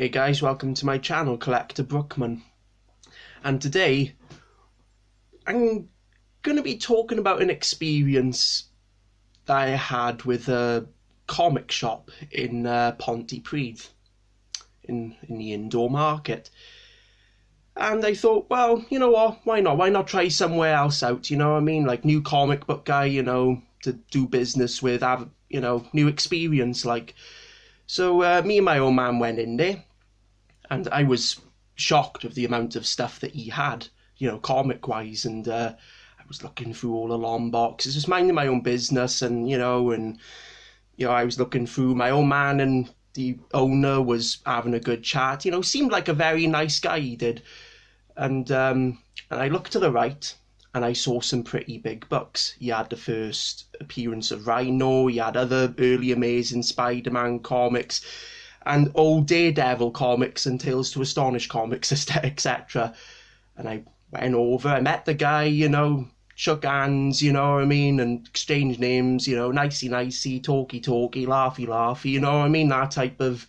Hey guys, welcome to my channel, Collector Brookman. And today, I'm going to be talking about an experience that I had with a comic shop in Pontypridd, in the indoor market. And I thought, well, you know what, why not? Why not try somewhere else out, you know what I mean? Like, new comic book guy, to do business with, have, new experience, like. So me and my old man went in there, and I was shocked with the amount of stuff that he had, comic-wise, and I was looking through all the long boxes, just minding my own business, and I was looking through. My old man and the owner was having a good chat, seemed like a very nice guy, he did. And I looked to the right, and I saw some pretty big books. He had the first appearance of Rhino, he had other early Amazing Spider-Man comics, and old Daredevil comics, and Tales to Astonish comics, etc. And I went over, I met the guy, shook hands, and exchanged names, nicey, talky, laughy, that type of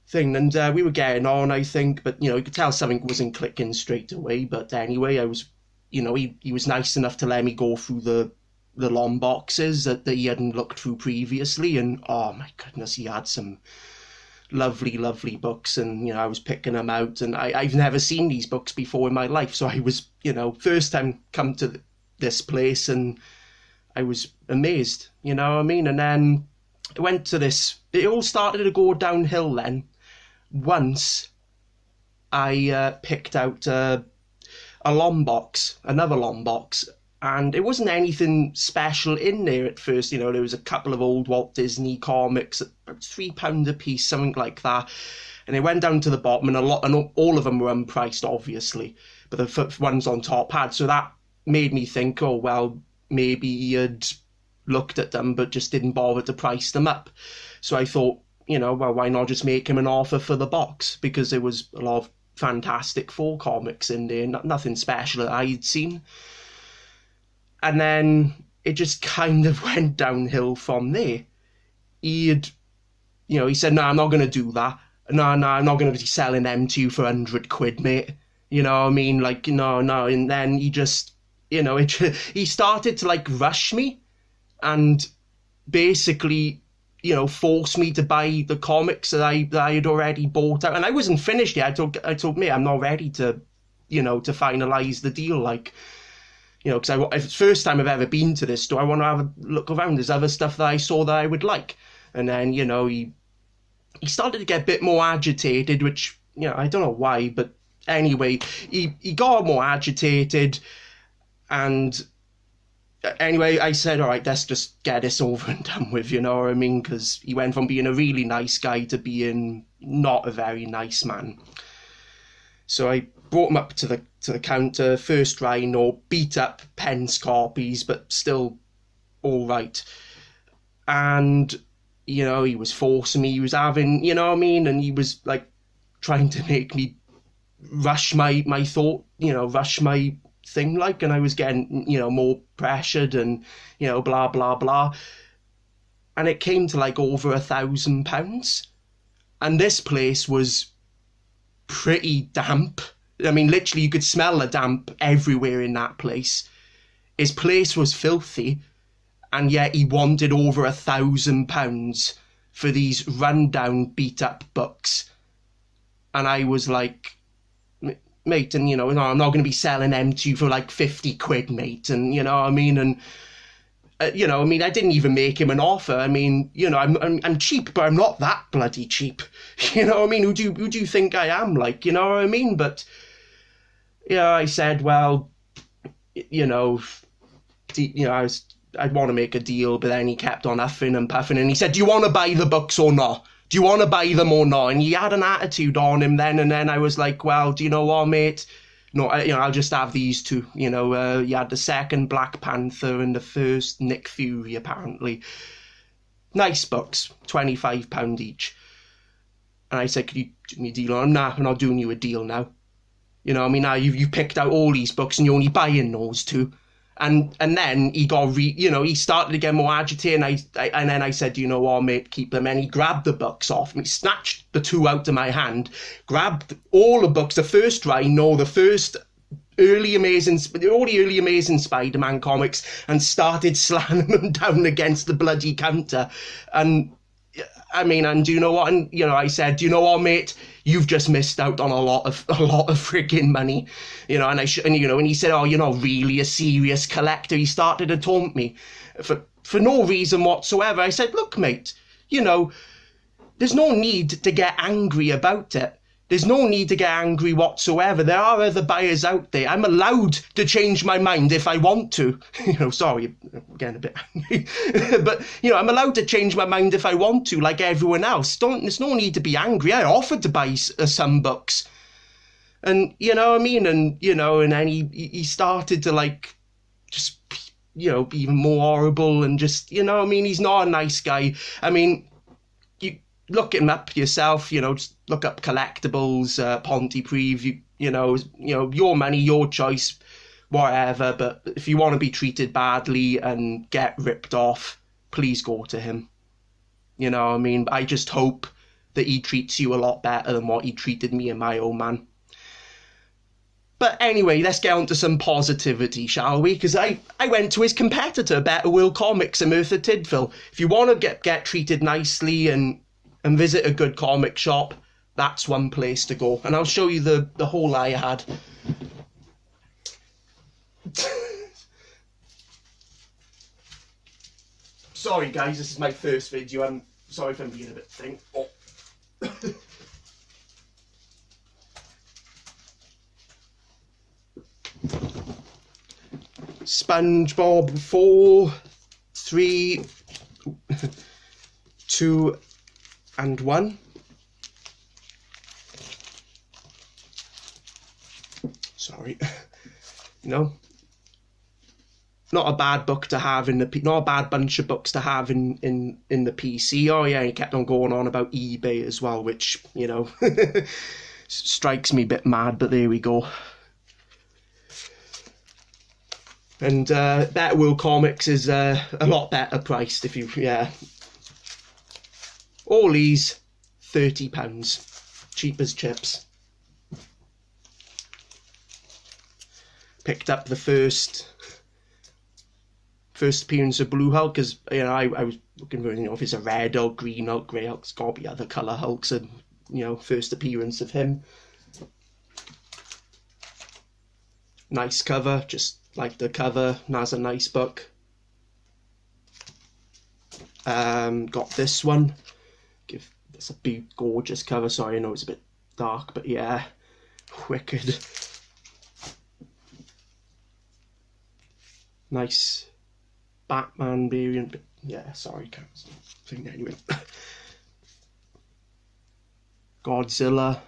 thing. And we were getting on, I think, but, you could tell something wasn't clicking straight away. But anyway, I was, he was nice enough to let me go through the long boxes that he hadn't looked through previously. And, oh my goodness, he had some lovely books, and I was picking them out, and I've never seen these books before in my life, so I was first time come to this place, and I was amazed, and then I went to this, it all started to go downhill then once I picked out another long box, and it wasn't anything special in there at first. There was a couple of old Walt Disney comics, about £3 a piece, something like that. And it went down to the bottom, and all of them were unpriced, obviously. But the ones on top had. So that made me think, oh, well, maybe he had looked at them, but just didn't bother to price them up. So I thought, well, why not just make him an offer for the box? Because there was a lot of Fantastic Four comics in there, nothing special that I'd seen. And then it just kind of went downhill from there. He said, no, I'm not going to do that. No, I'm not going to be selling them to you for £100, mate. You know what I mean? Like, no. And then he just, he started to, rush me and basically, force me to buy the comics that I had already bought out. And I wasn't finished yet. I told me I'm not ready to, to finalise the deal, because it's the first time I've ever been to this store. I want to have a look around. There's other stuff that I saw that I would like. And then, he started to get a bit more agitated, which, I don't know why, but anyway, he got more agitated. And anyway, I said, all right, let's just get this over and done with, you know what I mean? Because he went from being a really nice guy to being not a very nice man. So I brought him up to the counter, first Rhino, beat up pence copies, but still all right. And, he was forcing me, he was having, and he was, trying to make me rush my thought, rush my thing, and I was getting, more pressured and, blah, blah, blah. And it came to, over £1,000. And this place was pretty damp. I mean, literally, you could smell the damp everywhere in that place. His place was filthy, and yet he wanted over £1,000 for these rundown, beat-up books. And I was like, mate, and, no, I'm not going to be selling them to you for, £50, mate, and, what I mean, and, I didn't even make him an offer. I mean, I'm cheap, but I'm not that bloody cheap. You know what I mean? Who do you think I am, you know what I mean? But, I said, well, I'd want to make a deal, but then he kept on huffing and puffing, and he said, do you want to buy the books or not? Do you want to buy them or not? And he had an attitude on him then, and then I was like, well, do you know what, mate? No, I'll just have these two. You had the second Black Panther and the first Nick Fury, apparently. Nice books, £25 each. And I said, could you do me a deal on them? Nah, I'm not doing you a deal now. Now you've picked out all these books and you're only buying those two. And then he got he started to get more agitated, and then I said, you know what, mate, keep them. And he grabbed the books off me, snatched the two out of my hand, grabbed all the books, the first Rhino, the first all the early Amazing Spider-Man comics, and started slamming them down against the bloody counter. And I mean, and do you know what? And I said, do you know what, mate? You've just missed out on a lot of freaking money, And and he said, oh, you're not really a serious collector. He started to taunt me for no reason whatsoever. I said, look, mate, there's no need to get angry about it. There's no need to get angry whatsoever. There are other buyers out there. I'm allowed to change my mind if I want to. Sorry, I'm getting a bit angry. But, I'm allowed to change my mind if I want to, like everyone else. There's no need to be angry. I offered to buy some books. And, you know what I mean? And, and then he started to, just, be even more horrible and just, he's not a nice guy. I mean, look him up yourself, just look up collectibles, Pontypridd, your money, your choice, whatever. But if you want to be treated badly and get ripped off, please go to him. I just hope that he treats you a lot better than what he treated me and my old man. But anyway, let's get on to some positivity, shall we? Because I went to his competitor, Better World Comics in Merthyr Tydfil. If you want to get treated nicely and visit a good comic shop, that's one place to go. And I'll show you the haul I had. Sorry guys, this is my first video. I'm sorry if I'm being a bit thin. Oh. SpongeBob 4, 3, 2 and 1. Sorry. Not a bad book to have not a bad bunch of books to have in the PC. Oh yeah, he kept on going on about eBay as well, which, strikes me a bit mad, but there we go. And Better World Comics is a lot better priced all these £30, cheap as chips. Picked up the first appearance of Blue Hulk, because I was looking for if it's a red Hulk, green Hulk, grey Hulk. It's got to be other colour Hulks, and first appearance of him. Nice cover, just like the cover. That's a nice book. Got this one. It's a big gorgeous cover. Sorry, I know it's a bit dark, but yeah, wicked. Nice Batman variant, but yeah, sorry, can't think anyway. Godzilla.